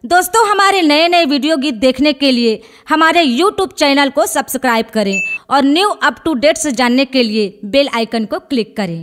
दोस्तों, हमारे नए नए वीडियो गीत देखने के लिए हमारे YouTube चैनल को सब्सक्राइब करें और न्यू अप टू डेट से जानने के लिए बेल आइकन को क्लिक करें।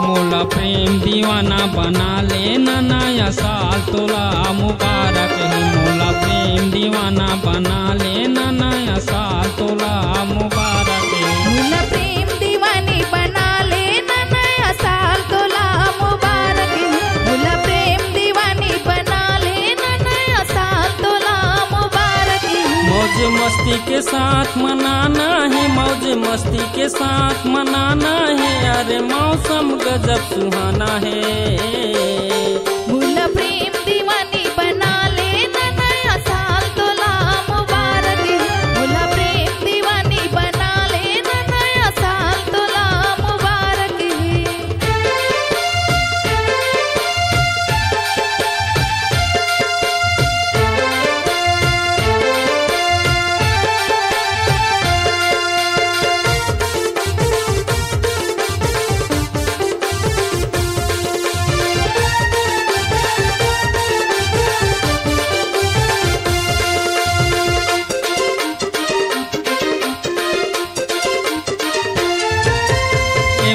मोला प्रेम दीवाना बना लेना, नया साल तोला मुबारक है। मोला प्रेम दीवाना बना लेना, नया साल तोला मुबारक है। मोला प्रेम दीवानी बना लेना, नया साल तोला मुबारक है। मोला प्रेम दीवानी बना लेना, नया साल तोला मुबारक है। मौज मस्ती के साथ मनाना है, मौज मस्ती के साथ मनाना है। अरे मौसम गजब सुहाना है। मोला प्रेम दीवानी बना लेना, नया साल तोला मुबारक है। मोला प्रेम दीवानी बना लेना, नया साल तोला मुबारक है।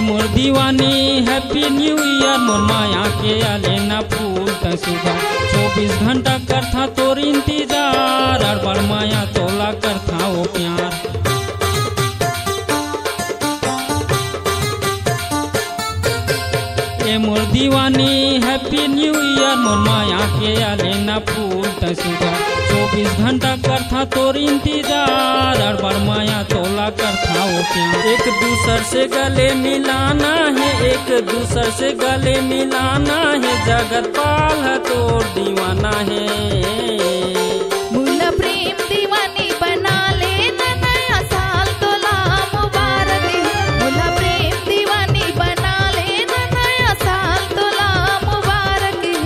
मोर दीवानी हैप्पी न्यू ईयर। मोर माया के आलेना फूल सुबह 24 घंटा करथा तोर इंतजार। और बड़ माया तोला करथा वो प्यार। ए मोर दीवानी हैप्पी न्यू ईयर। मोर माया के आलेना फूल सुबह 24 घंटा करथा तोर इंतजार। और बड़ माया तोला करथा वो प्यार। एक दूसर से गले मिलाना है, एक दूसर से गले मिलाना है। जगत पाल है तोर दीवाना है। मोला प्रेम दीवानी बना लेना, नया साल तोला मुबारक है। मोला प्रेम दीवानी बना लेना, नया साल तोला मुबारक है।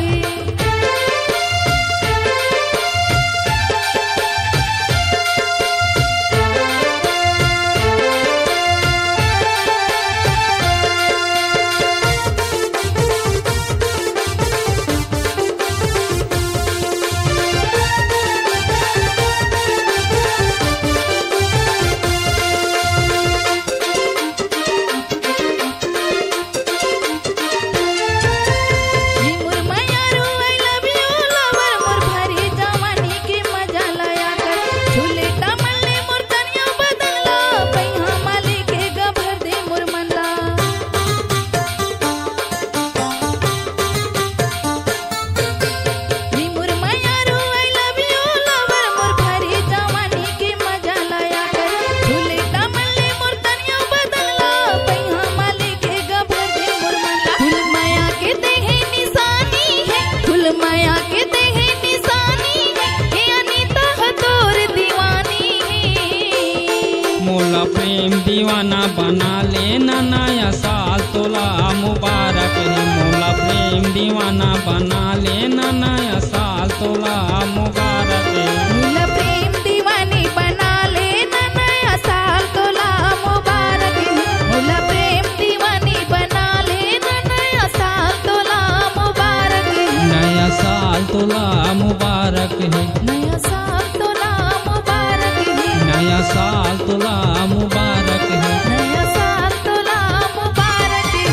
मोला प्रेम दीवाना बना लेना, नया साल तोला मुबारक है। मोला प्रेम दीवाना बना लेना, नया साल तोला मुबारक है। मोला प्रेम दीवानी बना लेना, नया साल तोला मुबारक है। मोला प्रेम दीवानी बना लेना, नया साल तोला मुबारक है। नया साल तोला मुबारक है। नया साल तोला मुबारक है। नया साल तोला मुबारक है। नया साल तोला मुबारक है।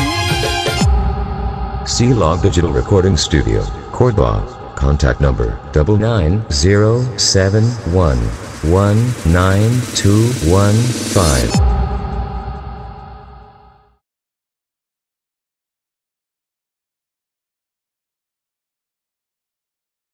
C-Log Digital Recording Studio, Cordoba. Contact number 99071192115.